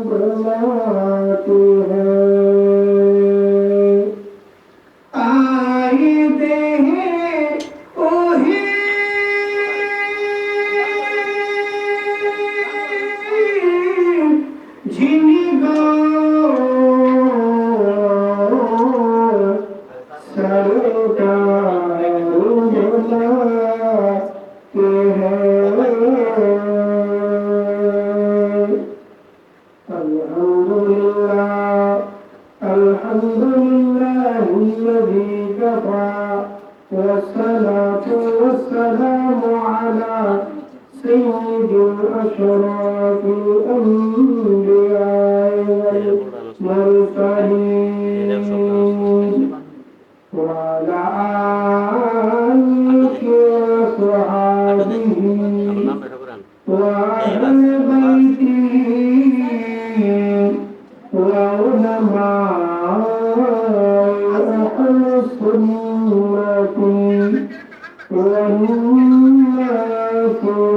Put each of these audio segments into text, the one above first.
बुलाती है आईते हैं ओहे जिनको सरकार बुलाते हैं अल्हम्दुलिल्लाह الذي كفى والصلاة والسلام على سيد الأشراف الأنبياء والمرسلين وعلى آله وصحبه وأهل بيته وعلماء أهل السنة والناس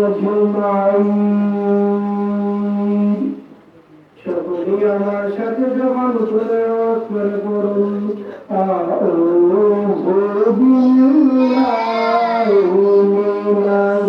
أجمعين সকলে আমার সাথে জবান করে অস্বর করুন আউযু বিল্লাহি মিনাশ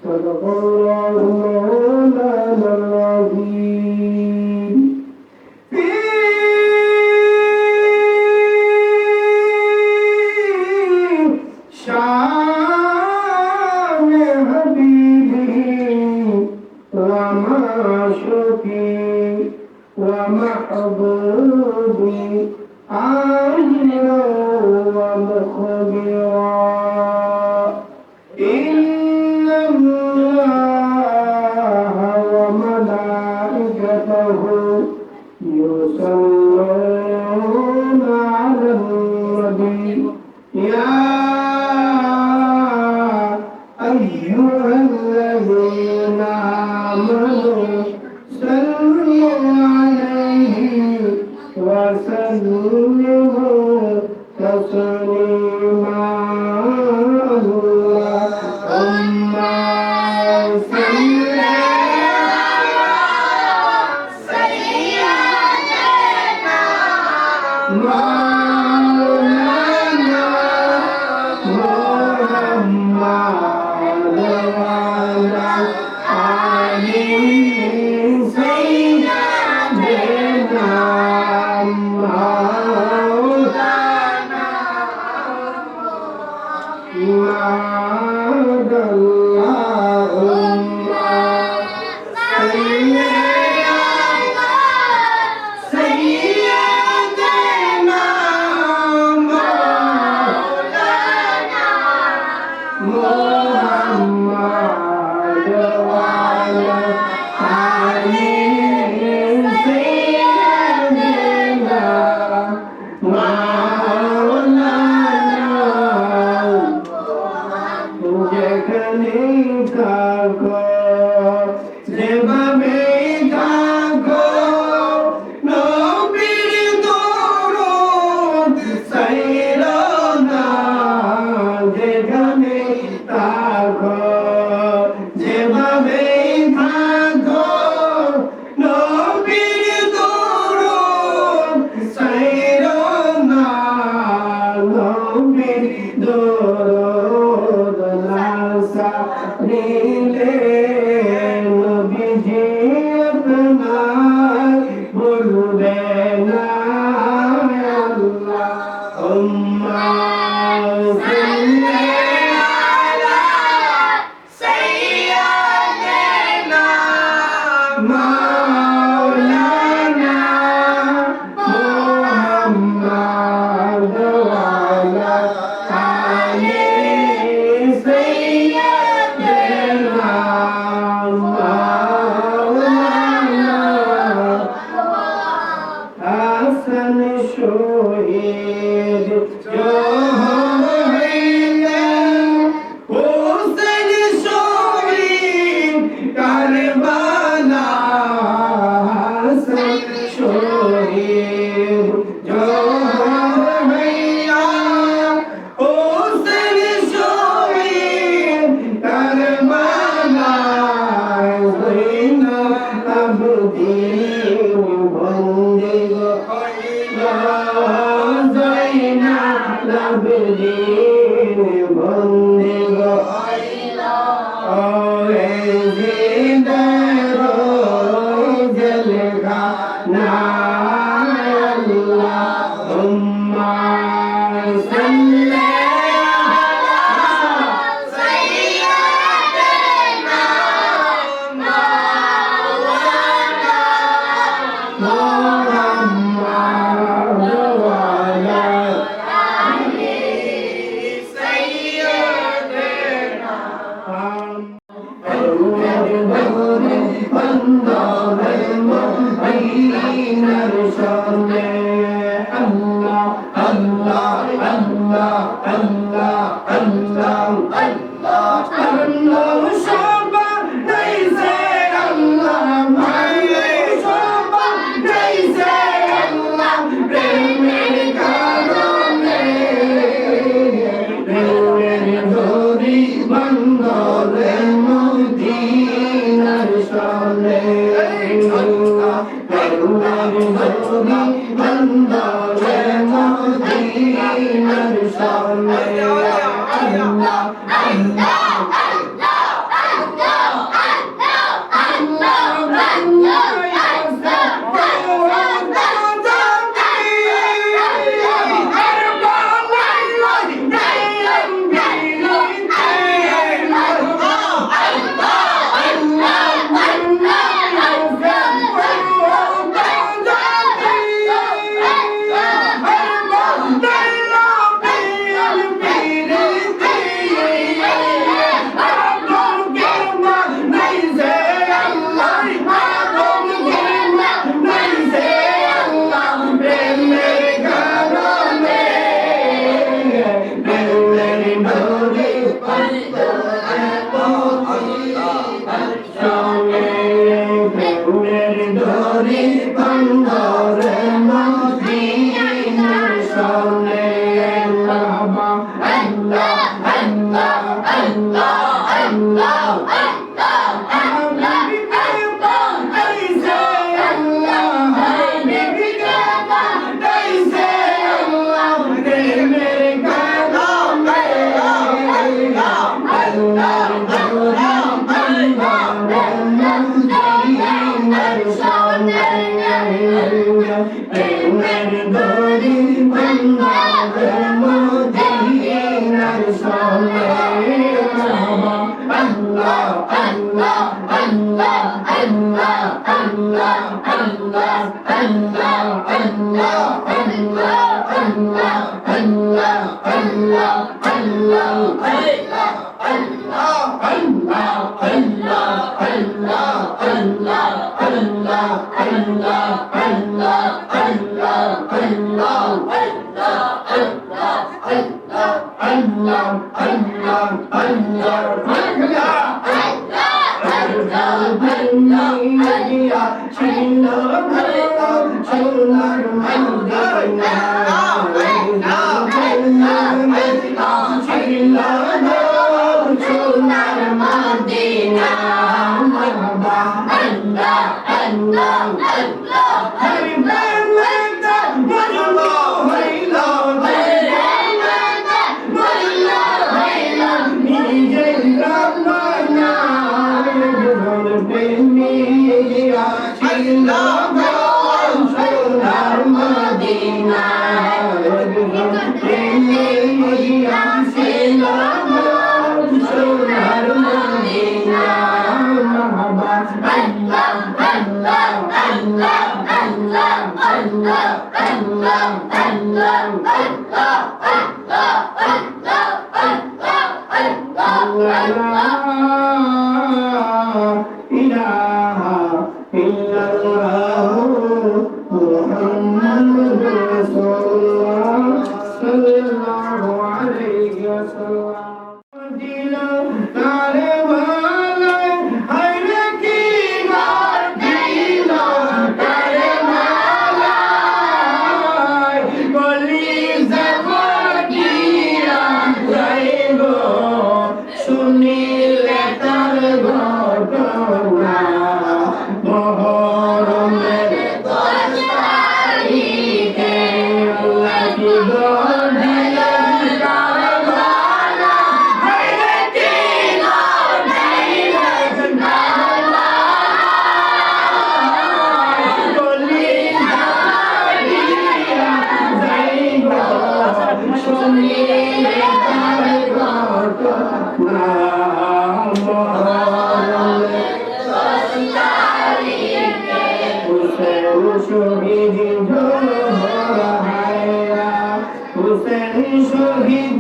صدق الله مولانا العظيم في شان حبيبه ومعشوقي ومحبوبي عاليا ومخبرا يصلون على النبي يا أيها الذين آمنوا صلوا عليه وسلموا تسليما اللهم শহীদ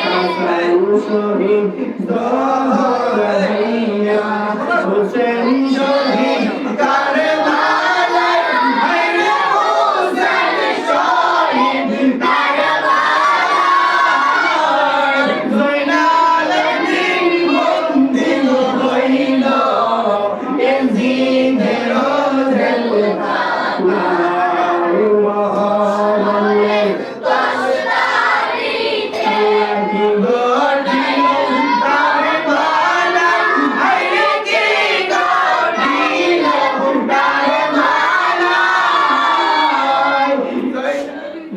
হাসান শহীদ জহর ভাইয়া হোসেন শহীদ কারবালায় হায়রে হোসেন শহীদ কারবালায় জয়নাল আবেদিন বন্দী হইল এজিদের জেলখানায় মহরমের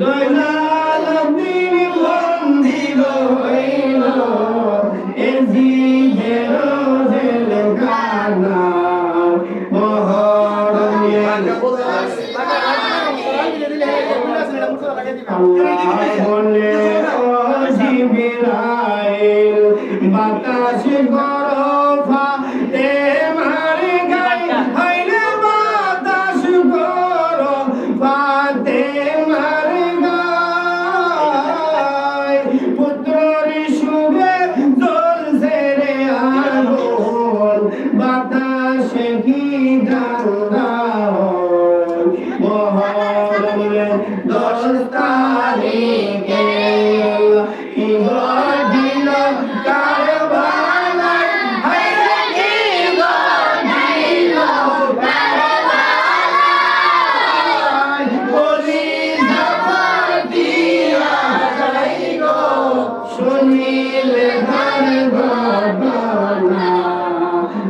জয়নাল আবেদিন বন্দী হইল এজিদের জেলখানায় মহরমের আল্লাহ বলে ও জিবরাইল বাতাস গরফা তে মারে গায় হায়রে বাতাস গরফা তে মারে গায় পুত্রর শুভে জ্বলছে রে আগুন বাতাসে কি দারুণ মহরমের 10 তারিখে ঈগর দিল কারবালায় হায়রে ঈগর দিল কারবালায় বলি জবান দিয়া যাইল শুনিলে ঘর ঘটনা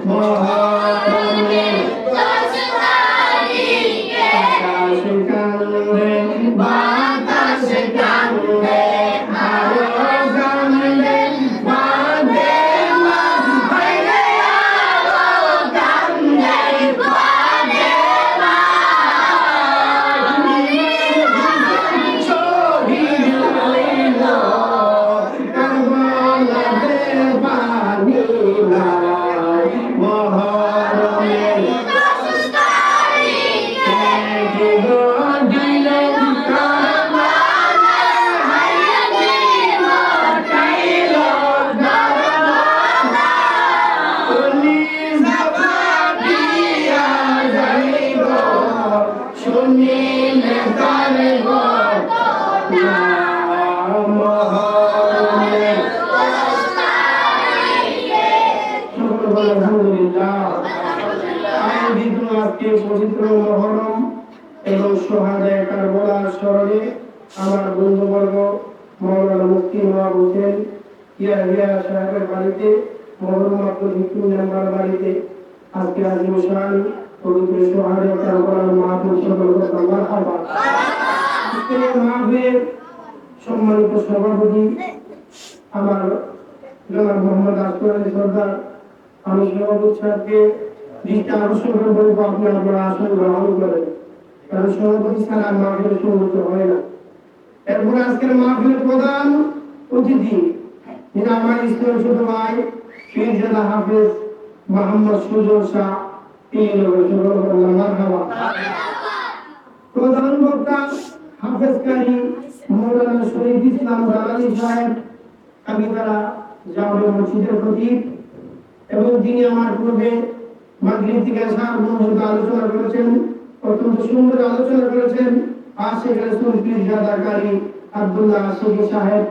মহরমের 10 তারিখে আকাশ কান্দে বাতাস কান্দে আরো কান্দে বাঁধে মা হায়রে আরো কান্দে বাঁধে মা শহীদ হইল কারবালাতে পানি নাই মহরমের 10 তারিখে জীবন দিল কারবালায় হায়রে জীবন দিল কারবালায় পুলিশ জবান দিয়া যাইব শুনিলে তার ঘটনা মহরমের 10 তারিখে আলহামদুলিল্লাহ আয়োজিত আজকে পবিত্র মহরম এবং সোহাদায়ে কারবালার স্মরণে আমার বন্ধুবর্গ মাওলানা মুফতি নওয়াব হোসেন ইয়াহিয়া সাহেবের বাড়িতে মহরম মাহফিল হিন্দু মেম্বার বাড়িতে আজকে আজিমশান পবিত্র সোহাদায়ে কারবালার মাহফিল সকল করতাম মারহাবা। আজকের এই মাহফিলের সম্মানিত সভাপতি আমার জনাব মোহাম্মদ আসফর আলী সরদার, আমি সভাপতি সাহেবকে দৃষ্টি আকর্ষণ করে বলবো আপনারা আসন গ্রহণ করেন, কারণ সভাপতি ছাড়া মাহফিল সম্মত হয় না। এরপরে আজকের মাহফিলের প্রধান অতিথি যিনি আমার ইসলাম ছোট ভাই পীরজাদা হাফেজ মোহাম্মদ সুজন শাহ, তিনি মারহাবা। প্রধান বক্তা হাফেজ কারি মৌলানা শরীফ ইসলাম রানানী সাহেব, কাবিতারা জামে মসজিদের খতিব, এবং তিনি আমার পূর্বে মাগরিব থেকে আসার মহূর্ত আলোচনা করেছেন, অত্যন্ত সুন্দর আলোচনা করেছেন। আশিক রাসূল পীরজাদা কারি আব্দুল্লাহ আশিকি সাহেব,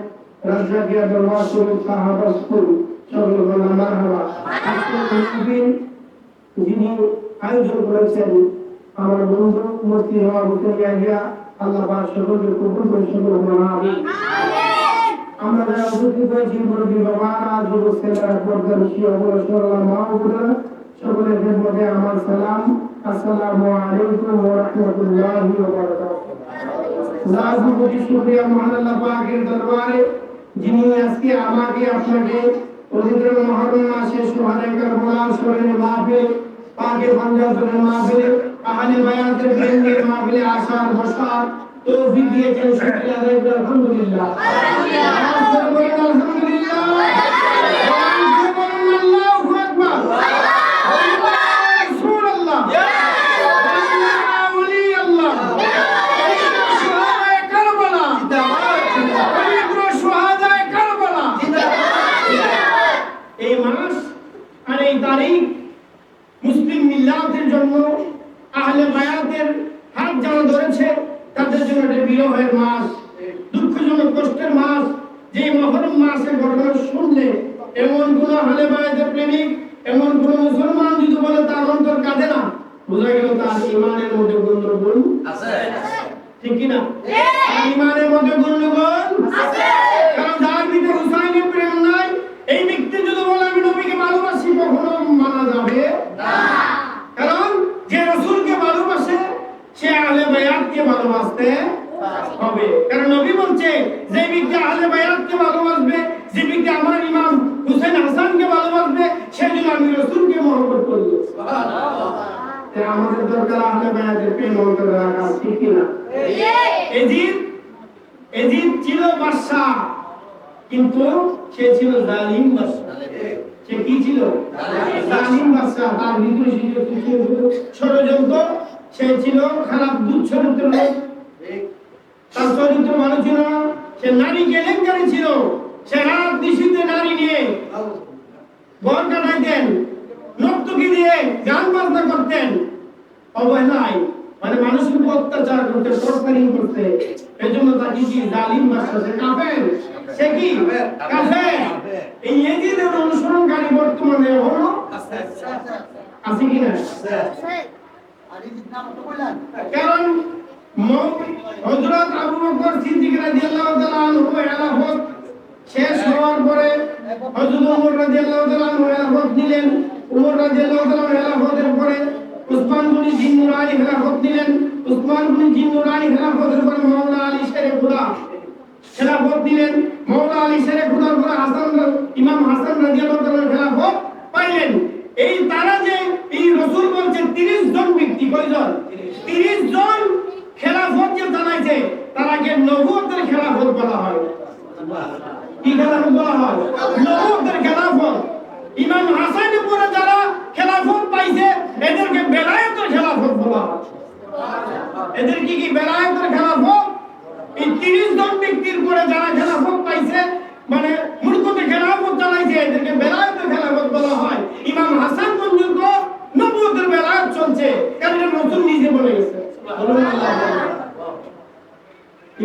রাজ্জাকিয়া দরবার শরীফ সাহাবাসপুর, সকল বললাম মারহাবা। আজকের মাহফিল যিনি আয়োজন করেছেন আমার বন্ধু মুফতি নওয়াব হোসেন ইয়াহিয়া, আল্লাহ পাক সকলকে কবুল করে সকল মানাবি। আমরা যারা উপস্থিত হয়েছি মুরব্বী বাবারা, যুবক ছেলেরা, পর্দানিশী অবসরওয়ালা মা ও বোনেরা, সকলের খেদমতে আমার সালাম, আসসালামু আলাইকুম ওয়া রাহমাতুল্লাহি ওয়া বারাকাতুহু। লাখো কোটি শুকরিয়া মহান আল্লাহ পাকের দরবারে, যিনি আজকে আমাকে আপনাকে পবিত্র মহরম মাসে সোহাদায়ে কারবালার স্মরণে মাহফিল, পাকে পাঞ্জাবের মাহফিলে, আহলে বায়াতের কেন্দ্রের মাহফিলে আসার বসার তৌফিক দিয়েছেন। শুকরিয়া আদায় করি আলহামদুলিল্লাহ। আলহামদুলিল্লাহ। আল্লাহু আকবার। রাসূলুল্লাহ। ওলি আল্লাহ। সোহাদায়ে কারবালা। ইতিহাসের ঘটনা শুনলে এমন কোন আহলে বায়াতের প্রেমিক, এমন কোন মুসলমান যদি বলে তার অন্তর কাঁদে না, বোঝা গেল তার ঈমানের মধ্যে গন্ডগোল আছে। ঠিক কি না? তার ঈমানের মধ্যে গন্ডগোল আছে। কারণ যার ভিতরে হুসাইনের প্রেম নাই, এই ব্যক্তি যদি বলে আমি নবীকে ভালোবাসি, কখনো মানা যাবে না। কারণ যে রাসূলকে ভালোবাসে সে আহলে বায়াতকে ভালোবাসতে হবে। কারণ নবী বলছে যে ব্যক্তি আহলে বায়াতকে ভালোবাসবে, যে ব্যক্তি আমার ইমাম হুসাইন হাসানকে ভালোবাসবে, সে যেন আমি রাসূলকে মহব্বত করবে। সুবহানাল্লাহ। তাই আমাদের দরকার আহলে বায়াতের প্রেম অন্তরে রাখা। ঠিক কি না? এজিদ ছিল বাদশা, কিন্তু সে ছিল জালিম বাদশা। সে কি ছিল? জালিম বাদশা। তার ভিতরে ছিল ষড়যন্ত্র, সে ছিল খারাপ দুঃচরিত্র লোক। তার চরিত্র ভালো ছিল না, সে নারী কেলেঙ্কারি ছিল। সে রাত নিশীথে নারী নিয়ে ঘর কাটাইতেন, নর্তকী দিয়ে গান বাজনা করতেন, অবহেলায় মানে মানুষের উপর অত্যাচার করতে, সরকারি করতে। এই জন্য তাকে কি জালিম বাদশা, সে কাফের। সে কি কাফের। এই ইয়েজিদের অনুসরণকারী বর্তমানে হলো আছে কি না? কারণ হযরত আবু বকর সিদ্দিক রাদিয়াল্লাহু তাআলা আনহু খেলাফত শেষ হওয়ার পরে হযরত ওমর রাদিয়াল্লাহু তাআলা আনহু খেলাফত নিলেন। ওমর রাদিয়াল্লাহু তাআলা খেলাফতের পরে উসমান গনি জিন্নুরানি খেলাফত নিলেন। উসমান গনি জিন্নুরানি খেলাফতের পরে মাওলানা আলী শেরে খুদা খেলাফত নিলেন। মাওলানা আলী শেরে খুদার পরে ইমাম হাসান রাদিয়াল্লাহু তাআলা খেলাফত পাইলেন। এই তারা যে এই রাসূল বলছেন 30 জন ব্যক্তি, কয়জন? 30 জন খেলাফত যে জানাইছে, তারাকে নবুয়তের খেলাফত বলা হয়। কি খেলাফত বলা হয়? নবুয়তের খেলাফত। ইমাম হাসানের পরে যারা খেলাফত পাইছে, এদেরকে বেলায়েতের খেলাফত বলা হয়। এদের কি বেলায়েতের খেলাফত? এই 30 জন ব্যক্তির পরে যারা খেলাফত পাইছে, মানে মুলকুতে খেলাফত চালাইছে, এদেরকে বেলায়েতের খেলাফত বলা হয়। ইমাম হাসান পর্যন্ত নবুয়তের বেলায়েত চলছে, কারণ রাসূল নিজে বলে গেছে।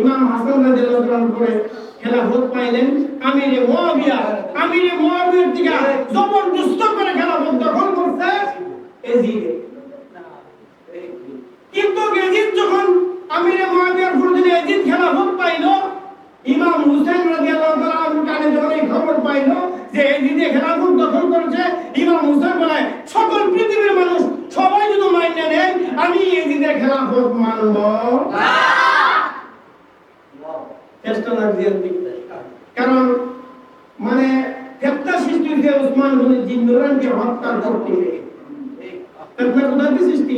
ইমাম হাসান রাদিয়াল্লাহু তাআলা পরে খেলাফত পাইলেন আমিরে মুয়াবিয়া। আমিরে মুয়াবিয়ার থেকে জবরদস্ত করে খেলাফত দখল করতে এজিদ। কিন্তু এজিদ যখন আমিরে মুয়াবিয়ার পরে এজিদ খেলাফত পাইল, ইমাম হুসাইন রাদিয়াল্লাহু তাআলা আনহু কানে যখন এই খবর পাইল যে এজিদ খেলাফত দখল করেছে, ইমাম হুসাইন বলে সকল পৃথিবীর মানুষ সবাই যদি মাইনে নেয়, আমি এজিদের খেলাফত মানব না। কারণ মানে ফেতনা সৃষ্টি হয়েছে উসমান গনি জিন্নুরানকে হত্যা করতে। ফেতনা কোথায় সৃষ্টি?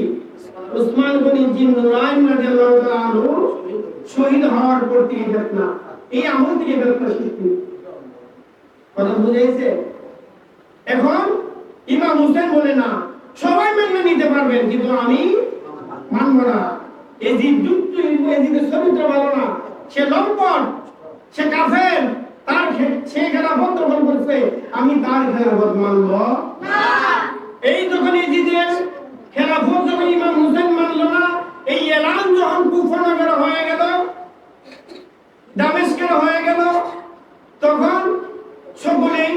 উসমান গনি জিন্নুরান রাদিয়াল্লাহু তাআলা আনহু শহীদ হওয়ার পর থেকে ফেতনা, এই আমল থেকে ফেতনা সৃষ্টি। কথা বুঝাইছে? এখন ইমাম হুসাইন বলে না, সবাই মেনে নিতে পারবেন, কিন্তু আমি মানব না। এজিদ যুক্ত, এজিদের চরিত্র ভালো না, সে লম্পট, সে কাফের, তার সে খেলাফত দখল করছে, আমি তার খেলাফত মানব না। এই যখন এজিদের খেলাফত যখন ইমাম হুসাইন মানল না, এই এলান যখন কুফা নগরে হয়ে গেল, দামেস্কের হয়ে গেল, তখন সকলেই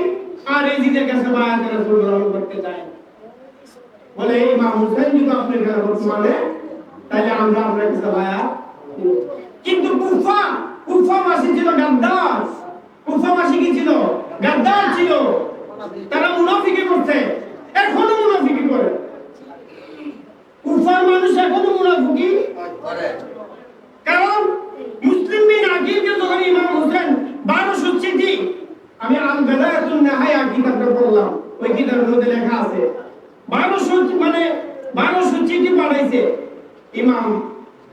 আর এজিদের কাছে বায়াত রাসূল গ্রহণ করতে যায়। বলে ইমাম হুসাইন যদি আপনার খেলাফত মানে, তাহলে আমরা আপনার কাছে বায়াত। কিন্তু কুফাবাসী ছিল গাদ্দার। কুফাবাসী কি ছিল? গাদ্দার ছিল। তারা মুনাফিকি করছে, এখনো মুনাফিকি করে। কুফার মানুষ এখনো মুনাফিকি করে। কারণ মুসলিম বিন আকিলকে যখন ইমাম হুসাইন 1200 চিঠি, আমি আল বেদায়াতুন নিহায়া কিতাবটা পড়লাম, ওই কিতাবের মধ্যে লেখা আছে 1200 চিঠি পাঠাইছে ইমাম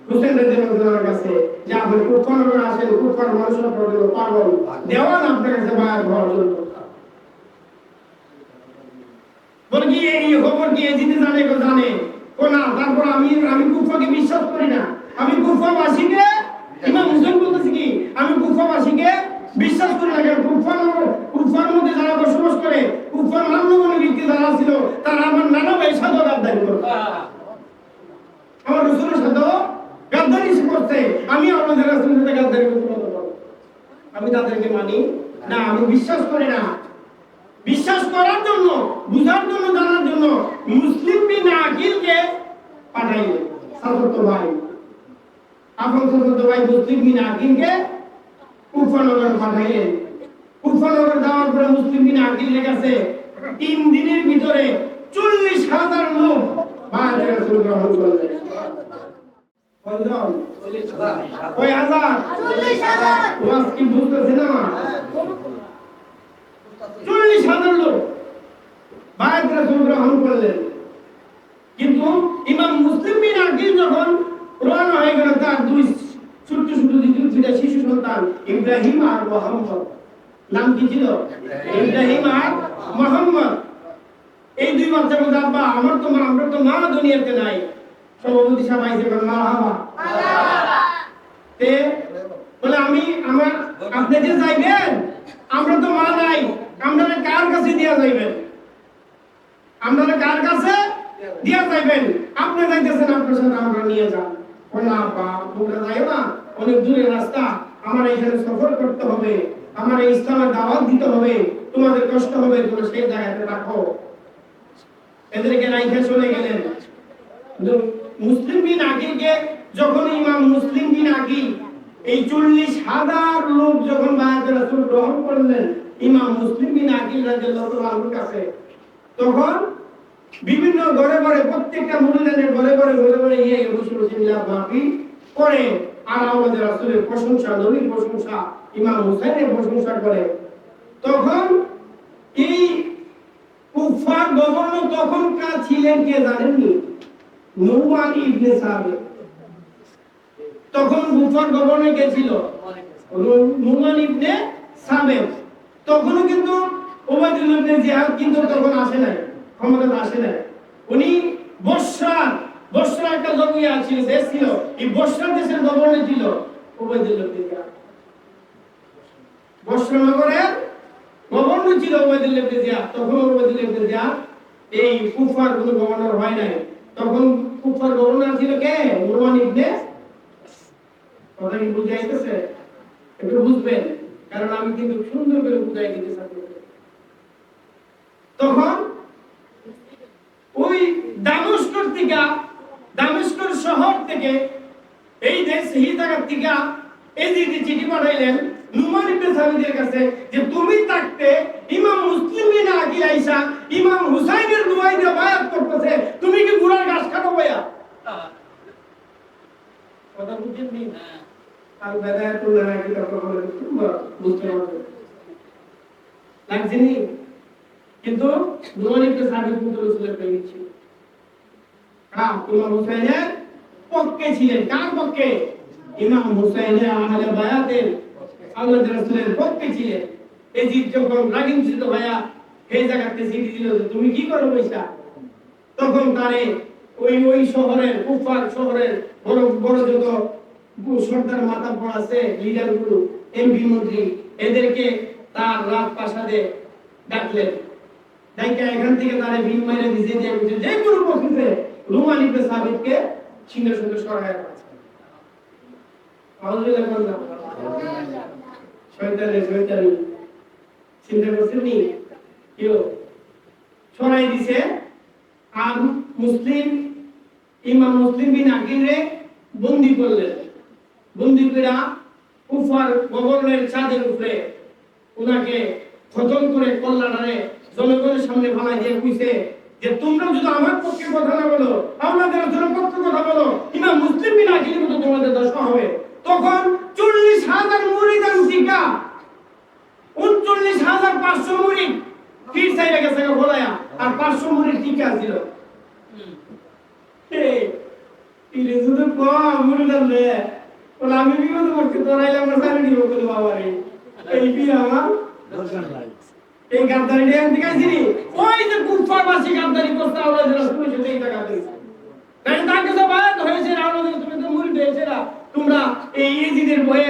হুসাইন রাদিয়াল্লাহু তাআলার কাছে যে আপনি কুফার নগরে আসেন, কুফার মানুষরা পাগল, দেওয়ান আপনার কাছে বায়াত হওয়ার জন্য। বলে কি এই খবর কি এজিদ জানে? জানে না। তারপর আমি কুফাকে বিশ্বাস করি না, আমি কুফাবাসীকে, ইমাম হুসাইন বলতেছে কি আমি কুফাবাসীকে বিশ্বাস করি না। কারণ কুফার মধ্যে যারা বসবাস করে, কুফার মান্যগণ্য ব্যক্তি যারা ছিল, তারা আমার নানা ভাই সাথে গাদ্দারি করে, আমার রাসূলের সাথে গাদ্দারি করতে। আমি আপনাদের রাসূলের সাথে গাদ্দারি করতে পারবো? আমি তাদেরকে মানি না, আমি বিশ্বাস করি না। বিশ্বাস করার জন্য, বুঝার জন্য, জানার জন্য মুসলিম বিন আকিলকে পাঠাইলেন সাতত ভাই, আপন সাতত ভাই মুসলিম বিন আকিলকে কুফানগর পাঠাইলেন। কুফানগর যাওয়ার পরে মুসলিম বিন আকিলের কাছে 3 দিনের ভিতরে 40,000 লোক বায়াতে রাসূল গ্রহণ করলেন। কয়জন? 40,000। ওয়াজ কি বুঝতেছে না? 40,000 লোক বায়াতে রাসূল গ্রহণ করলেন। কিন্তু ইমাম মুসলিম বিন আকিল যখন রওনা হয়ে গেল, তার দুই ছোট ছোট দুইটা শিশু সন্তান ইব্রাহিম আর মুহাম্মদ, নাম কি ছিল? ইব্রাহিম আর মুহাম্মদ। এই দুই বাচ্চা বলতে, আব্বা আমরা তো মা দুনিয়াতে নাই। সভাপতি সাহেব আইছে বলে মারহাবা। তে বলে আপনি যে যাইবেন, আমরা তো মা নাই, আপনারা কার কাছে দিয়া যাইবেন? আপনারা কার কাছে দিয়া যাইবেন? আপনি যাইতেছেন, আপনার সাথে আমরা নিয়ে যান। বলে আব্বা তোমরা যাইও না, অনেক দূরের রাস্তা, আমার এখানে সফর করতে হবে, আমার এই ইসলামের দাওয়াত দিতে হবে, তোমাদের কষ্ট হবে, তোমরা সেই জায়গাতে রাখো। এদেরকে রাইখে চলে গেলেন। মুসলিম বিন আকিলকে যখন ইমাম মুসলিম বিন আকিল এই 40,000 লোক যখন বায়াতে রাসূল গ্রহণ করলেন ইমাম মুসলিম বিন আকিল রাদিয়াল্লাহু তাআলার কাছে, তখন বিভিন্ন ঘরে ঘরে, প্রত্যেকটা মুরিদের ঘরে ঘরে গিয়ে বসে বসে মিলাদ মাহফিল করে আর আমাদের রাসূলের প্রশংসা, নবীর প্রশংসা, ইমাম হুসাইনের প্রশংসা করে। তখন এই কুফার গভর্নর তখনকার ছিলেন কে জানেননি? নুমান ইবনে সাবিত। তখন কুফার গভর্নর কে ছিল? নুমান ইবনে সাবিত। তখনও কিন্তু উবাইদুল্লাহ ইবনে জিয়াদ কিন্তু তখন আসে নাই, ক্ষমতাতে আসে নাই। উনি বসরা একটা জমিয়া ছিল, দেশ ছিল, এই বসরা দেশের গভর্নর ছিল উবাইদুল্লাহ ইবনে জিয়াদ। বসরা নগরের গভর্নর ছিল উবাইদুল্লাহ ইবনে জিয়াদ। তখন উবাইদুল্লাহ ইবনে জিয়াদ এই কুফার কোনো গভর্নর হয় নাই। তখন কুফার গভর্নর ছিল কে? নুমান ইবনে। কথা কি বুঝাইতেছে? একটু বুঝবেন, কারণ আমি কিন্তু সুন্দর করে বুঝাই দিতে চাচ্ছি। তখন ওই দামেস্কর শহর থেকে এই দেশ এই জায়গা থেকে এজিদে চিঠি পাঠাইলেন নুমান ইবনে সাবিতের কাছে যে তুমি থাকতে ইমাম মুসলিম বিন আকিল আইসা ইমাম হুসাইনের দুয়াই দিয়ে বায়াত করতেছে, তুমি কি গুড়ার ঘাস খাবো বয়া? কথা বুঝছেন নি? আর বেদায়াতুল্লাহ নাকি কথা বলে বুঝতে পারবেন লাগছে নি? কিন্তু নুমান ইবনে সাবিত কিন্তু রাসূলের প্রেমিক ছিল। ইমাম হুসাইনের পক্ষে ছিলেন। কার পক্ষে? ইমাম হুসাইনের আহলে বায়াতের, আল্লাহর রাসূলের পক্ষে ছিলেন। এজিদ যখন রাগিন ছিল ভাইয়া, এই জায়গাতে চিঠি দিল যে তুমি কি করো পয়সা, তখন তারে ওই শহরের, কুফার শহরের বড় বড় যত সর্দার মাথা পড়া আছে, লিডার গুলো, এমপি মন্ত্রী, এদেরকে তার রাজপ্রাসাদে ডাকলেন। ডাইকা এখান থেকে তারে বিন মাইরে দিছে যে কোনো পক্ষে নুমান ইবনে সাবিতকে সিংহাসনে সরায় রাখছে। আউযুবিল্লাহ বলনা শয়তানি চিন্তা করছেন নি? কেউ সরাই দিছে। আর ইমাম মুসলিম বিন আকিলরে বন্দী করলেন। বন্দী করে কুফার গভর্নরের ছাদের উপরে উনাকে খতম করে কল্লাড়ারে জনগণের সামনে ফালাই দিয়ে কইছে যে তোমরা যদি আমার পক্ষে কথা না বলো, আপনাদের জন্য পক্ষে কথা বলো, ইমাম মুসলিম বিন আকিলের মতো তোমাদের দশা হবে। তখন 40,000 মুরিদ আনতিকা 39,500 মুরিদ ফির চাইরা গেছে বলায়া, আর 500 মুরিদ টিকে আছিল। এই যদি মুরিদ আনলে বলে আমি বিপদে পড়ছি, তোরাইলে আমরা সারি দিব বলে বাবারে, এই কি আমার দরকার নাই। এই গাদ্দারি দেখাইছি ওই যে কুফারবাসী গাদ্দারি করতে আল্লাহ রাসূলের সাথে এই টাকা দিয়েছে। তাই তার কাছে বায়াত হয়েছে, আল্লাহ তুমি তো মুরিদ হয়েছে না, তোমরা এই ইজিদের ভয়ে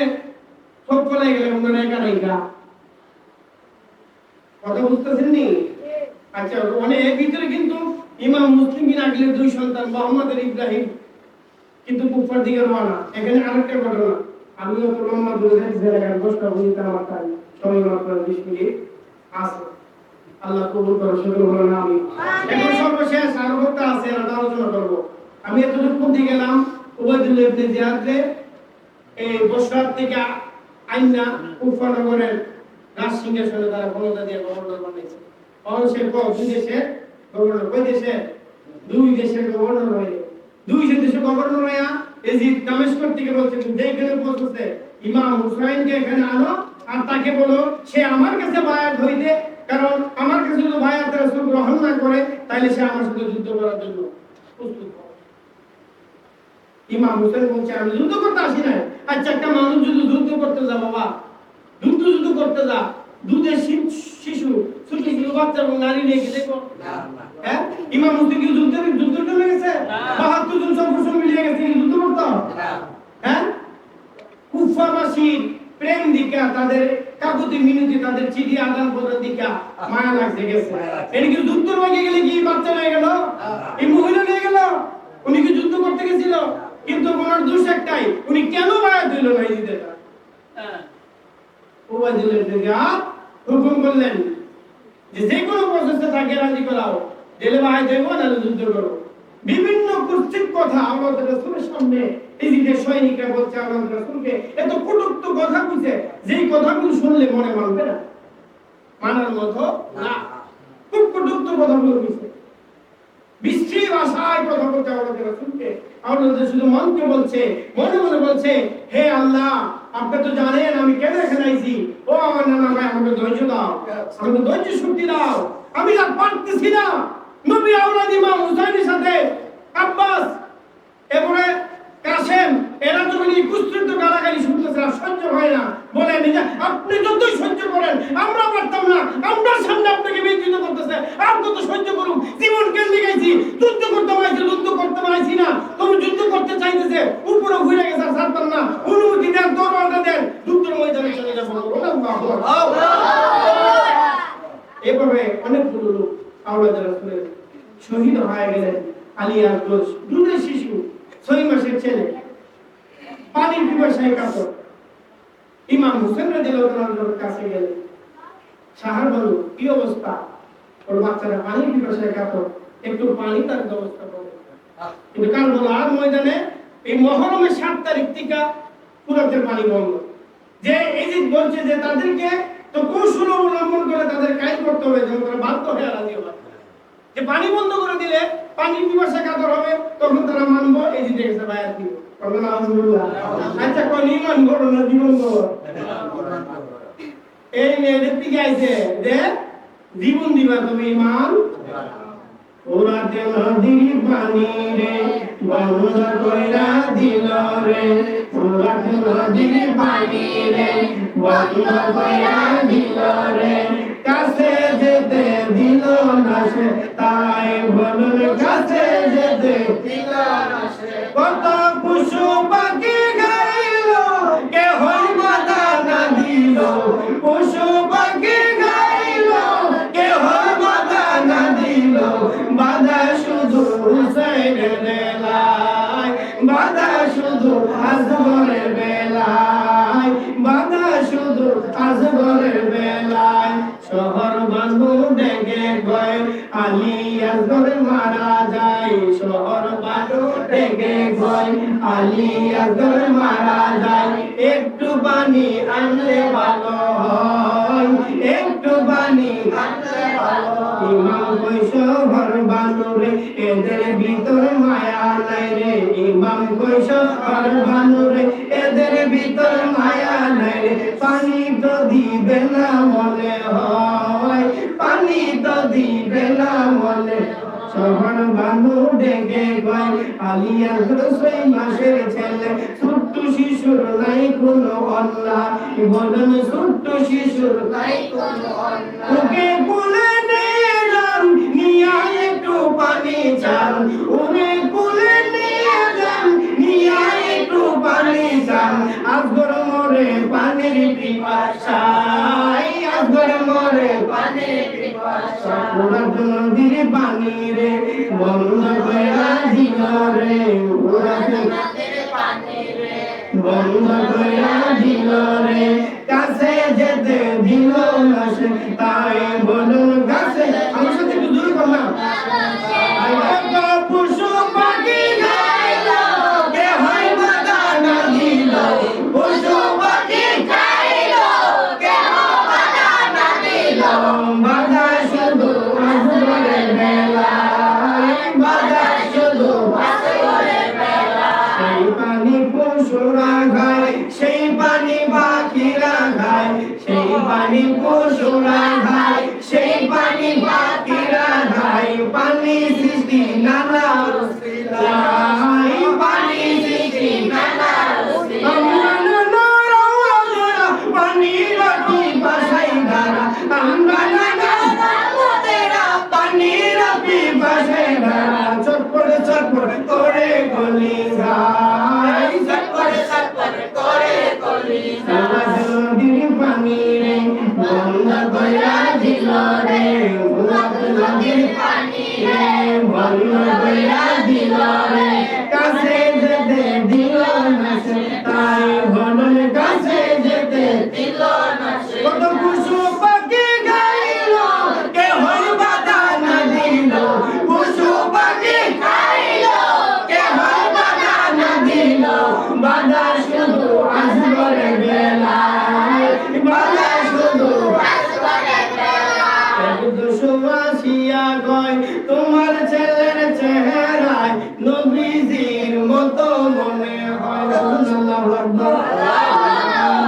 সব চলে গেলে তোমরা একা নাইকা। কথা বুঝতেছেন নি? আচ্ছা, এর ভিতরে কিন্তু ইমাম মুসলিম বিন আকিলের দুই সন্তান মুহাম্মদ আর ইব্রাহিম কিন্তু কুফার দিকে রওনা। এখানে আরেকটা ঘটনা, আমিও তো লম্বা বুঝাইতে জায়গা কষ্ট বুঝতে আমার তাই সময় মাত্র 20 মিনিট আছে। আল্লাহ কবুল করো, সকলে বলেন আমিন। এখন সর্বশেষ আরো বক্তা আছে, আমরা আলোচনা করব। আমি এতটুকু বলতে গেলাম উবাইদুল্লাহ ইবনে জিয়াদকে এই বসরাত থেকে আইনা কুফা নগরের রাজ সিংহাসনে তারা ক্ষমতা দিয়ে গভর্নর বানিয়েছে। অবশ্যই দুই দেশের গভর্নর, কই দেশে? দুই দেশের গভর্নর হয়ে, দুই দেশের গভর্নর হইয়া এজিদ দামেস্ক থেকে বলছেন যেখানে পৌঁছেছে ইমাম হুসাইনকে এখানে আনো আর তাকে বলো সে আমার কাছে বায়াত হইতে, কারণ আমার কাছে যদি বায়াত রাসূল গ্রহণ না করে তাহলে সে আমার সাথে যুদ্ধ করার জন্য প্রস্তুত হবে। ইমাম হুসাইন বলছে আমি যুদ্ধ করতে আসি না। আচ্ছা, একটা মানুষ যদি যুদ্ধ করতে যা বাবা, যুদ্ধ করতে যা, দুধের শিশু ছোট ছোট বাচ্চা এবং নারী নিয়ে গেলে হ্যাঁ ইমাম হুসাইন কি যুদ্ধের জন্য গেছে? ৭২ জন সফর মিলিয়ে গেছে যুদ্ধ করতে? হ্যাঁ, কুফাবাসীর প্রেম দিকা, তাদের কাকুতি মিনতি, তাদের চিঠি আদান প্রদান দিকা মায়া লাগছে গেছে। এটা কি যুদ্ধ হয়ে গেলে কি বাচ্চা হয়ে গেল? এই মহিলা নিয়ে গেল? উনি কি যুদ্ধ করতে গেছিল? কিন্তু ওনার দোষ একটাই, উনি কেন বায়াত দিল না ইজিদেটা? উবাইদুল্লাহ ইবনে জিয়াদ হুকুম করলেন যে যে কোনো প্রসেসে তাকে রাজি করাও, দিলে বায়াত দেব না যুদ্ধ করো। বিভিন্ন কুৎসিত কথা আমাদের রাসূলের সামনে ইজিদের সৈনিকরা বলছে, আমাদের রাসূলকে এত কটূক্ত কথা কইছে, যেই কথাগুলো শুনলে মনে মানবে না, মানার মতো না। খুব কটূক্ত কথাগুলো কইছে, বিশ্রী ভাষায় কথা বলতে আমাদের রাসূলকে। আমাদের শুধু মনকে বলছে, মনে মনে বলছে, হে আল্লাহ আপনি তো জানেন আমি কেন এখানে আইছি। ও আমার নানা ভাই, আমাকে ধৈর্য দাও, আমাকে ধৈর্য শক্তি দাও, আমি আর পারতেছি না। নবী আওলাদ ইমাম হুসাইনের সাথে আব্বাস এরপরে কাসেম এরা যখন এই কুস্তিত গালাগালি শুনতেছে আর সহ্য হয় না, বলে নিজে আপনি যতই সহ্য করেন আমরা পারতাম না, আমরা সামনে আপনাকে বিচ্ছিন্ন করতেছে, আর কত সহ্য করুন, জীবন কেন্দ্রে গেছি, যুদ্ধ করতে পারছি, যুদ্ধ করতে পারছি না, তুমি যুদ্ধ করতে চাইতেছে, উপরে ঘুরে গেছে আর ছাড়তাম না, অনুমতি দেন, তরবারটা দেন, যুদ্ধের ময়দানে চলে যাবো। এভাবে অনেকগুলো লোক আওলাদের রাসূলের শহীদ হয়ে গেলেন। আলী আকবর দুধের শিশু 6 মাসের ছেলে পানির পিপাসায় কাতর। ইমাম হুসাইন রাদিয়াল্লাহু আনহুর কাছে গেলেন, সাহার বলল কি অবস্থা? ওর বাচ্চারা পানির পিপাসায় কাতর, একটু পানি তার ব্যবস্থা করো। কিন্তু কারবালার ময়দানে এই মুহররমের 7 তারিখ থেকে ফুরাতের পানি বন্ধ। যে ইজিদ বলছে যে তাদেরকে তো কৌশল অবলম্বন করে তাদের কাজ করতে হবে, যেন তারা বাধ্য হয়ে রাজি হয় যে পানি বন্ধ করে দিলে পানির পিপাসা কাতর হবে, তখন তারা মানবো। এই যে দেখেছে বায়াত দিব। আচ্ছা, কোন ইমান বড় না জীবন বড়? এই মেয়েদের দিকে আইছে যে জীবন দিবা তুমি ইমান। ওরাতে নদীর পানি রে বন্ধ কইরা দিল রে, ওরাতে নদীর পানি রে বন্ধ কইরা দিল রে, কাছে যেতে দিল না সে, তাই বলুন কাছে যেতে দিল না সে। কত পশু পাখি গাইল কেহ বাধা না দিল, পশু পাখি গাইল কেহ বাধা না দিল, বাধা শুধু হুসাইনের বেলায়, বাধা শুধু আসগরের বেলায়, বাধা শুধু আসগরের বেলায়। শহর বানু ডেকে কয় আলী আসগর মারা যায়, শহর বানু ডেকে কয় আলী আসগর মারা যায়, একটু পানি আনলে ভালো হয়, একটু পানি আনলে ভালো। ইমাম কই শহর বানু রে এদের ভিতর মায়া নাই রে, ইমাম কই শহর বানু রে এদের ভিতর মায়া নাই রে, পানি তো দিবে না মনে হয়, পানি তো দিবে না মনে। শহর বানু ডেকে কয় আলী আসগর 6 মাসের ছেলে, ছোট্ট শিশুর নাই কোনো অন্যায়, বলেন ছোট্ট শিশুর নাই কোনো অন্যায়। ওকে কোলে নিয়ে যান, নিয়া একটু পানি চান, ওকে কোলে নিয়ে যান, নিয়া একটু পানি চান, আসগর মরে পানির পিপাসায়, আসগর মরে পানির পিপাসায়। ওরাতে নদীর পানি রে বন্ধ কইরা দিল রে, ওরাতে নদীর পানি রে বন্ধ কইরা দিল রে কাছে যেতে দিল না সে তাই বলুন কাছে আমার সাথে একটু জোরে বললাম পশু পাখি গাইল কে হয় বাধা না দিল পশু পাখি গাইল কে হয় বাধা না দিল বাধা শুধু আসরের বেলায় বাধা শুধু আসরের বেলায় সেই পানি পশুরা খায় সেই পানি পাখিরা খায় সেই পানি পশুরা খায় সেই পানি পাখিরা খায় পানি সৃষ্টি নানা রসিলাই পানি সৃষ্টি নানা পানি রাখি বাসাই ধারা আমরা নানা পানি রাখি বাসাই ধারা চটপট করে গলি যায় চটপট করে গলি যায় নদীর পানি রে বন্ধ কইরা দিল রে নদীর পানি রে বন্ধ কইরা দিল রে কাছে যেতে দিল না সে তাই বলুন কাছে যেতে দিল না সে কত পশু পাখি গাইল কে হয় বাধা না দিল পশু পাখি গাইল কে হয় বাধা না দিল বাধা শুধু আসরের বেলায় বাধা শুধু আসরের বেলায় দুশোয়াশিয়া কয় তোমার ছেলের চেহারায় নবীজির মতো মনে হয় আল্লাহু আকবার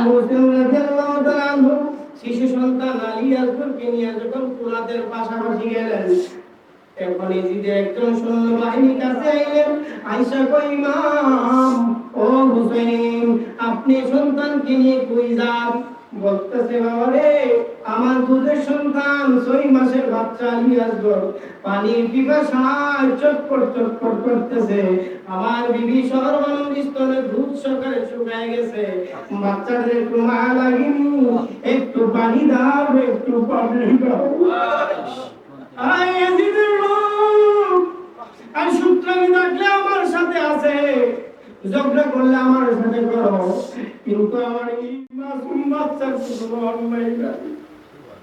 মুসলিম রাদিয়াল্লাহু তাআলা শিশু সন্তান আলী আকবরকে নিয়ে যখন কুরাতের পাশাপাশি গেলেন তখন ইজিদের একজন সৈন্যবাহিনীর কাছে আইলেন আয়েশা কই ইমাম ও হুসাইন আপনি সন্তানকে নিয়ে কই যান বলতেছে বাবা রে আমার দুধের সন্তান 6 মাসের বাচ্চা আলী আসগর পানির পিপাসায় চটপট করতেছে আমার বিবি সর্বানন্দ স্তনে দুধ সকালে শুকায় গেছে বাচ্চাদের একটু মায়া লাগেনি একটু পানি দাও একটু পানি দাও আয় এজিদের লোক আর সূত্রামি থাকলে আমার সাথে আছে ঝগড়া করলে আমার সাথে করো কিন্তু আমার এই মাসুম বাচ্চার কোনো অন্যায় নাই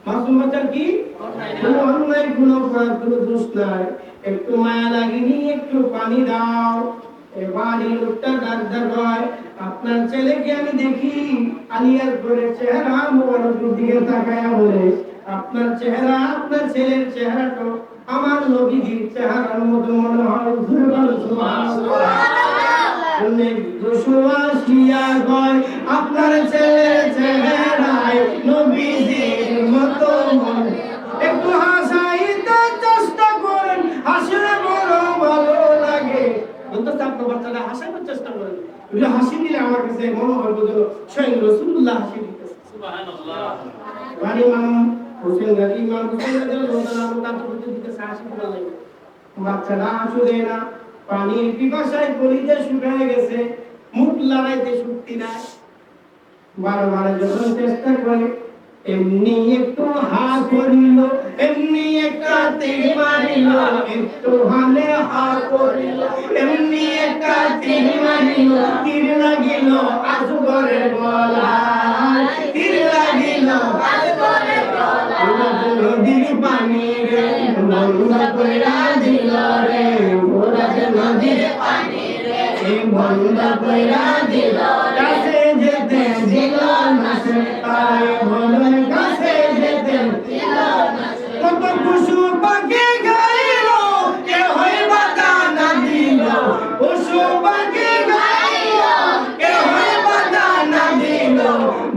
মাসুম বাচ্চার কি কোনো অন্যায় কোনো দোষ নাই একটু মায়া লাগেনি একটু পানি দাও এবার এই লোকটা ডাক্তার হয় আপনার ছেলেকে আমি দেখি আলিয়ার করে চেহারা মোবারকের দিকে তাকায়া বলে আপনার চেহারা আপনার ছেলের চেহারাটা আমার নবীজির চেহারার মতো মনে হয় আপনার ছেলের চেহারায় নবীজির মতো মনে একটু হাসাইতে চেষ্টা করেন হাসলে বড় ভালো লাগে অন্তত আপনার বাচ্চাটা হাসাইতে চেষ্টা করেন হাসি দিলে আমার কাছে মনে হয় স্বয়ং রাসূলুল্লাহ হাসি দিতেছে সুবহানাল্লাহ হোসেন গাজী ইমাম হোসেন রাদিয়াল্লাহু তাআলা প্রতি দিকে সাহস করে লাগে বাচ্চাটা আসু দেয় না পানির পিপাসায় কলিজা শুকায় গেছে মুখ লড়াইতে শক্তি নাই বারবার যখন চেষ্টা করে এমনি একটু হাত করিল এমনি একটা তীর মারিল একটু হালে হাত করিল এমনি একটা তীর মারিল তীর লাগিল আসগরের গলায় তীর লাগিল আসগরের গলায় নদীর পানি রে বন্ধ কইরা দিল রে ওরাতে নদীর পানি রে বন্ধ কইরা দিল কাছে যেতে দিল না সে তাই বলুন কাছে যেতে দিল না সে কত পশু পাখি গাইল কে হয় বাধা না দিল পশু পাখি গাইল কে হয় বাধা না দিল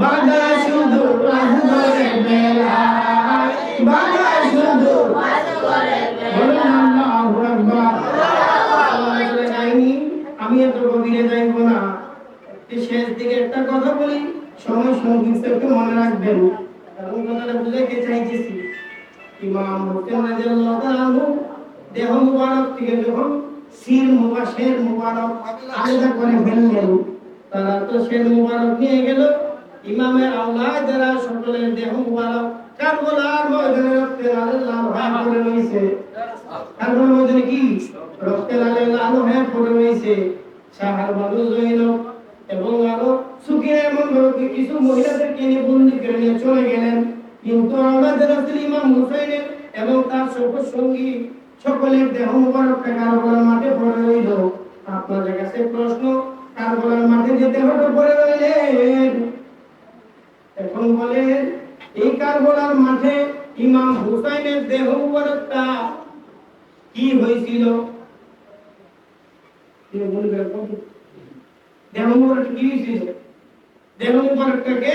বাধা শুধু আসরের বেলায় বাধা শুধু আসরের বেলায় আল্লাহু আকবার আমি এত গভীরে যাইব না শেষ দিকে একটা কথা বলি সময় সংক্ষিপ্ত একটু মনে রাখবেন কারণ কথাটা বুঝাইতে চাইতেছি ইমাম হোসেন রাদিয়াল্লাহু তাআলা দেহ মুবারক থেকে যখন শির মুবাশের মুবারক আলাদা করে ফেললেন তারা তো শের মুবারক নিয়ে গেল ইমামের আওলাদ যারা সকলের দেহ মুবারক কারবালার ময়দানে রক্তে লাল হয়ে পড়ে রয়েছে কারবালার ময়দানে কি রক্তে লাল হয়ে পড়ে রয়েছে শাহর বানু জৈনব এবং আরো সুখে এমন কিছু মহিলাদেরকে নিয়ে বন্দি করে নিয়ে চলে গেলেন। কিন্তু আমাদের রাসূল ইমাম হুসাইনের এবং তার সঙ্গী সকলের দেহ মুবারকটা কারবালার মাঠে পড়ে রইল। আপনাদের কাছে প্রশ্ন, কারবালার মাঠে যে দেহটা পড়ে রইলেন, এখন বলেন এই কারবালার মাঠে ইমাম হুসাইনের দেহ মুবারকটা কি হয়েছিল? দেহ মুবারক কি হয়েছিল? দেহ মুবারকটাকে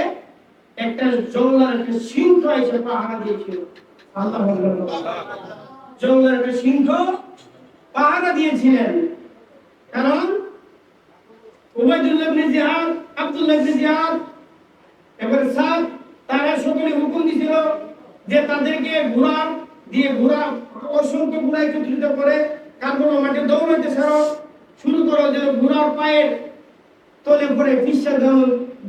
একটা জঙ্গলার একটা সিংহ এসে পাহারা দিয়েছিল। আল্লাহু আকবার। জঙ্গলার একটা সিংহ পাহারা দিয়েছিলেন। কারণ উবাইদুল্লাহ ইবনে জিয়াদ, আব্দুল্লাহ ইবনে জিয়াদ এবং সাদ তারা সকলে হুকুম দিয়েছিল যে তাদেরকে ঘোড়া অসংখ্য ঘোড়া একত্রিত করে কারবালার মাঠে দৌড়াতে শুরু করো, যেন ঘোড়ার পায়ের তলে পড়ে ফিসা যেন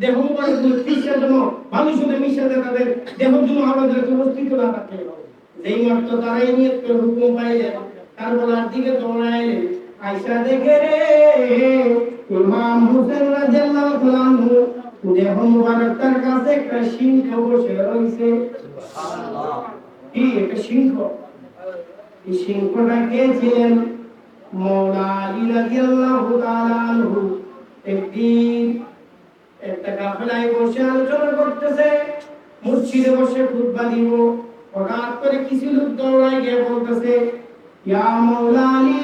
দেহ মুবারক ফিসা যেন ভালোর সাথে মিশাতে তাদের দেহ যেন আমাদের অস্তিত্ব না থাকে। যেই মাত্র তারাই নিয়ত করে হুকুম পাইলেন, কারবালার দিকে দৌড়াইলেন। আয়েশা দেখে রে ইমাম হুসাইন রাদিয়াল্লাহু তাআলা আনহু দেহ মুবারকটার কাছে একটা সিংহ বসে রয়েছে। সুবহানাল্লাহ। কি একটা সিংহ? এই সিংহটা কে ছিলেন? মাওলা আলী রাদিয়াল্লাহু তাআলা আনহু। একদিন একটা কাফেলায় বসে আলোচনা করতেছে, মসজিদে বসে খুতবা দিব। হঠাৎ করে কিছু লোক দৌড়ায় গিয়ে বলতেছে, ইয়া মাওলা আলী,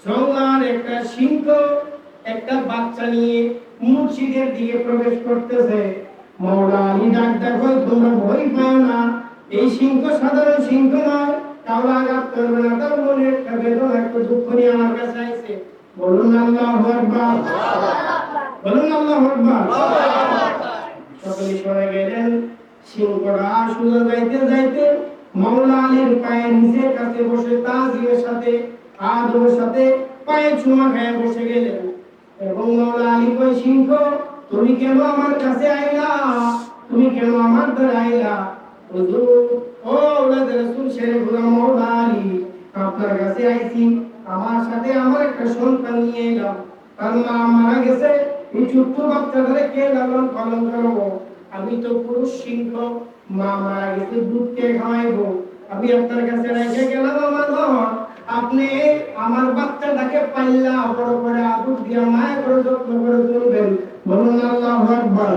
জঙ্গলার একটা সিংহ একটা বাচ্চা নিয়ে মসজিদের দিকে প্রবেশ করতেছে। মাওলা আলী ডাক দেখো, তোমরা ভয় পাও না, এই সিংহ সাধারণ সিংহ নয়, কাউকে আঘাত করবে না, তার মনে একটা বেদনা একটা দুঃখ নিয়ে আমার কাছে আইছে। বলুন আল্লাহু আকবার, বলুন আল্লাহু আকবার। সকলে সরে গেলেন। সিংহটা সোজা যাইতে যাইতে মাওলা আলীর পায়ের নিচে কাছে বসে তাজিমের সাথে আদবের সাথে পায়ে চুমা খেয়ে বসে গেলেন। এবং মাওলা আলী কয়, সিংহ তুমি কেন আমার কাছে আইলা? তুমি কেন আমার দ্বারা আইলা? হুজুর, ও ওলাদের রাসূল শেরে গোলাম মাওলা আলী, আপনার কাছে আইছি, আমার সাথে আমার একটা সন্তান নিয়ে এলাম। তার মা মারা গেছে, এই ছোট্ট বাচ্চাটারে কে লালন পালন করবো? আমি তো পুরুষ সিংহ, মা মারা গেছে, দুধ কে খাওয়াইবো? আমি আপনার কাছে রেখে গেলাম আমার ঘর, আপনি আমার বাচ্চাটাকে পাইলা বড় করে আদর দিয়া মায়া করে যত্ন করে তুলবেন। বলুন আল্লাহু আকবার।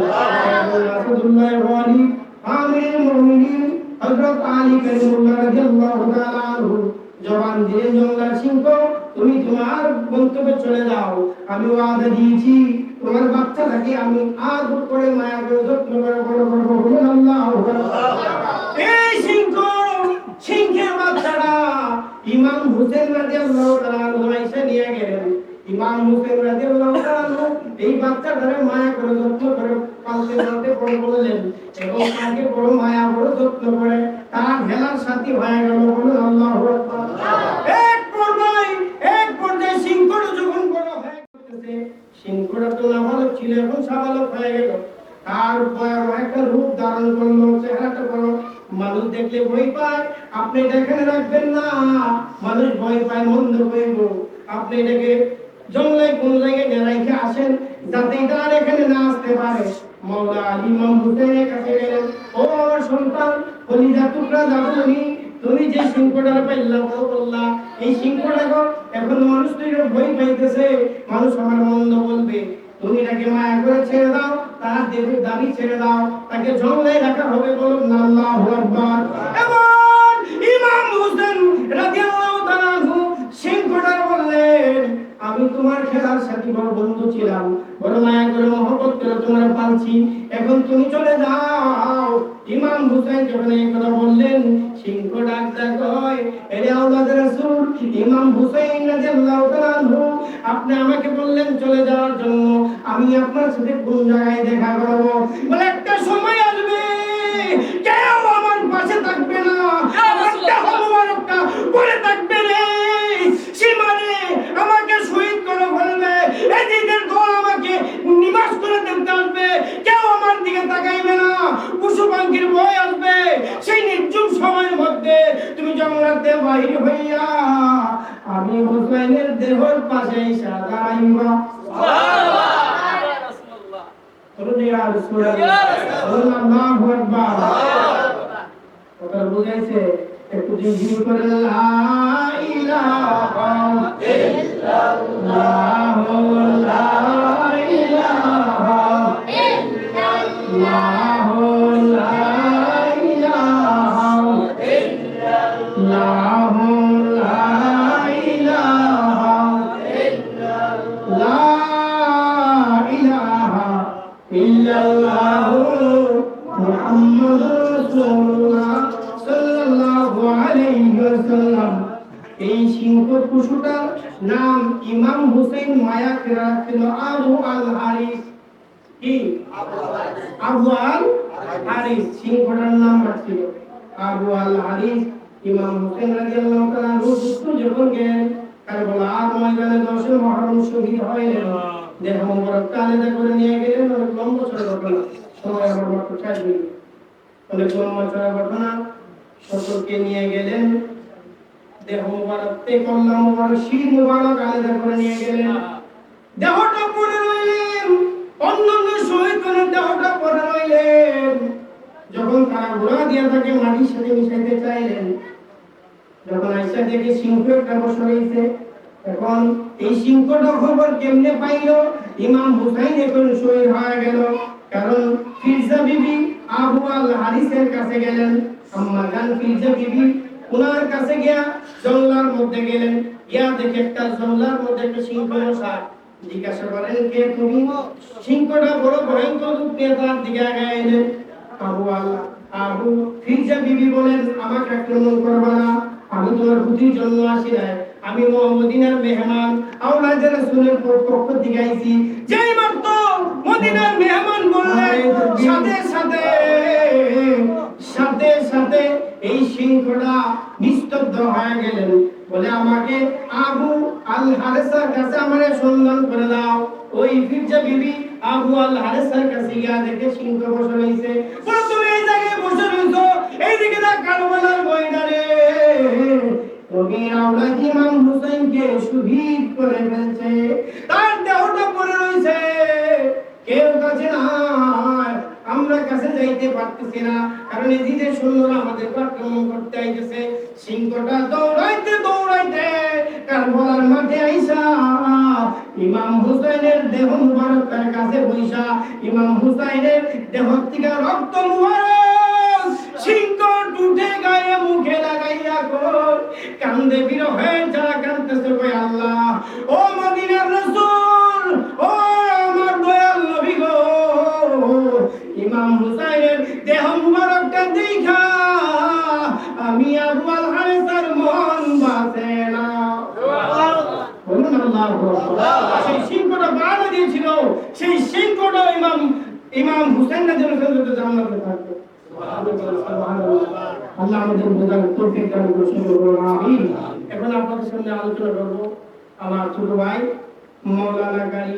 আসাদুল্লাহ ওয়ালি আমিরুল মুমিনিন হযরত আলী কারিমুল্লাহ রাদিয়াল্লাহু তাআলা আনহু জবান দিয়ে জঙ্গলার সিংহ, তুমি তোমার গন্তব্যে চলে যাও, আমি ওয়াদা দিয়েছি তোমার বাচ্চাটাকে আমি আদর করে মায়া করে যত্ন করে বড় করব। বলুন আল্লাহু আকবার। এই সিংহের বাচ্চাটা ইমাম হুসাইন রাদিয়াল্লাহু তাআলা আনহু এসে নিয়ে গেলেন। ইমাম হুসাইন রাদিয়াল্লাহু তাআলা আনহু এই বাচ্চাটারে মায়া করে যত্ন করে পালতে পালতে বড় করলেন এবং তাকে বড় মায়া বড় যত্ন করে তার হেলার সাথী হয়ে গেল। বলুন আল্লাহু আকবার। এক পর্যায়ে সিংহটা যখন বড় হয়ে গেছে, সিংহটা তো নাবালক ছিল, এখন সাবালক হয়ে গেল। তার ভয়াবহ একটা রূপ ধারণ করলো, চেহারাটা বড়, মানুষ দেখলে ভয় পায়। আপনি দেখেন রাখবেন না, মানুষ ভয় পায়, মন্দ হইব। আপনি এটাকে জঙ্গলায় কোন জায়গায় রেখে আসেন, যাতে এটা আর এখানে না আসতে পারে। মাওলা আলী ইমাম হুসাইনের কাছে গেলেন, ও আমার সন্তান, কলিজা টুকরা জাদুমণি, তুমি যে সিংহটার পাইলা বড় করলা, এই সিংহটা এখন মানুষ তো ভয় পাইতেছে, মানুষ আমার মন্দ বলবে, তুমি তাকে মায়া করে ছেড়ে দাও, তার দেহের দাবি ছেড়ে দাও, তাকে জঙ্গলে রাখা হবে। বলুন আল্লাহু আকবার। এমন ইমাম হুসাইন রাদিয়াল্লাহু তাআলা আনহু সিংহটা বললেন, আমি তোমার খেলার সাথী, বড় বন্ধু ছিলাম, বড় মায়া করে মহব্বত করে তোমার পালছি, এখন তুমি চলে যাও। ইমাম হুসাইন যখন এই কথা বললেন, সিংহ ডাকটা কয়, এরে আওলাদের রাসূল ইমাম হুসাইন রাদিয়াল্লাহু তাআলা আনহু, আপনি আমাকে বললেন চলে যাওয়ার জন্য, আমি আপনার সাথে কোন জায়গায় দেখা করব? বলে একটা সময় আসবে কেউ আমার পাশে থাকবে না, আমারটা মুবারকটা পড়ে থাকবে রে, সীমানে আমাকে শহীদ করে ফেলবে, এদিকের দল আমাকে নিবাস করে দেখতে আসবে, কেউ আমার দিকে তাকাইবে না, পশু পাখির ভয় আসবে। সেই নির্জুম সময়ের মধ্যে তুমি জঙ্গলাতে বাহির হইয়া আমি হুসাইনের দেহর পাশে এসে দাঁড়াইবা। বলুন ইয়া রাসূলুল্লাহ, বলুন আল্লাহু আকবার। কথা বুঝাইছে? একটু জিকির করে লা ইলাহা ইল্লাল্লাহ, লা ইলাহা ইল্লাল্লাহ, লা ইলাহা ইল্লাল্লাহ, লা ইলাহা লা ইলাহা ইল্লাল্লাহ মুহাম্মাদুর রাসূলুল্লাহ সাল্লাল্লাহু আলাইহি ওয়াসাল্লাম। এই সিংহ পশুটার নাম ইমাম হুসাইন মায়া কেরাত ছিল আবু আল হারিস। কি? আবু আল হারিস সিংহটার নাম ছিল আবু আল হারিস। ইমাম হুসাইন রাদিয়াল্লাহু তাআলা সুস্থ যখন গেলেন কারবালার ময়দানে 10 মুহররম শহীদ হলেন, দেহ মোবারক আলাদা করে নিয়ে গেলেন। অনেক লম্বা চড়া ঘটনা, সময় আমার মাত্র 4 মিনিট। অনেক লম্বা চড়া ঘটনা, সকলকে নিয়ে গেলেন, দেহ মোবারক তে কল্লা মোবারক শির মোবারক আলাদা করে নিয়ে গেলেন। দেহটা পরে রইলেন, অন্যান্য শহীদদের দেহটা পরে রইলেন। যখন তারা ঘোড়া দিয়া তাকে মাটির সাথে মিশাইতে চাইলেন, যখন আইসা দেখে সিংহ একটা বসে রয়েছে, এখন এই সিংহটা খবর কেমনে পাইল? ইমাম হুসাইন এখন শহীদ হয়ে গেল। কারণ ফিরজা বিবি আবু আল হারিসের কাছে গেলেন, আম্মা জান ফিরজা বিবি ওনার কাছে গিয়া জঙ্গলার মধ্যে গেলেন, গিয়া দেখে একটা জঙ্গলার মধ্যে একটা সিংহ বসা। জিজ্ঞাসা করেন, কে তুমি? সিংহটা বড় ভয়ঙ্কর রূপ নিয়ে তার দিকে আগায় এলেন। আবু ফিরজা বিবি বলেন, আমাকে আক্রমণ করবা না, আমি তোমার ক্ষতির জন্য আসি নাই, আমি মদিনার মেহমান, আওলাদে রাসূলের পক্ষ থেকে আইছি। যেই মাত্র মদিনার মেহমান বললেন, সাথে সাথে এই সিংহটা নিস্তব্ধ হয়ে গেলেন। বলে, আমাকে আবু আল হারিসের কাছে আমারে সন্ধান করে দাও। ওই ফিরজা বিবি আবু আল হারিসের কাছে গিয়া দেখে সিংহ বসে রইছে। বলে, তুমি এই জায়গায় বসে রইছো, এইদিকে না কারবালার ময়দানে তুমি আওলাদ ইমাম হুসাইনকে শহীদ করে ফেলছে, তার দেহটা পড়ে রইছে, কেউ কাছে নাই, আমরা কাছে যাইতে পারতেছি না, কারণ এদিকে সৈন্যরা আমাদের আক্রমণ করতে আইতেছে। সিংহটা দৌড়াইতে দৌড়াইতে কারবালার মাঠে আইসা ইমাম হুসাইনের দেহ মুবারক তার কাছে বইসা ইমাম হুসাইনের দেহ থেকে রক্ত মুবারক সিংহ টুটে গায়ে মুখে লাগাইয়া কান্দে বিরহ হয়ে যারা কান্দতেছে, কই আল্লাহ, ও মদিনার রাসূল, ও আমার দয়াল নবী গো, ইমাম হুসাইনের দেহ মুবারকটা দেখা আমি আবু আল হারিসের মন বাঁচে না। বলুন আল্লাহু আকবার। সেই সিংহটা বাড়া দিয়েছিল, সেই সিংহটা ইমাম হুসাইন রাদিয়াল্লাহু তাআলা জান্নাতে থাকবে। সুবহানাল্লাহ। আল্লাহ আমাদের বোঝার তৌফিক দান করুন, আমিন। এখন আপনাদের সামনে আলোচনা করব আমার ছোট ভাই মাওলানা কারি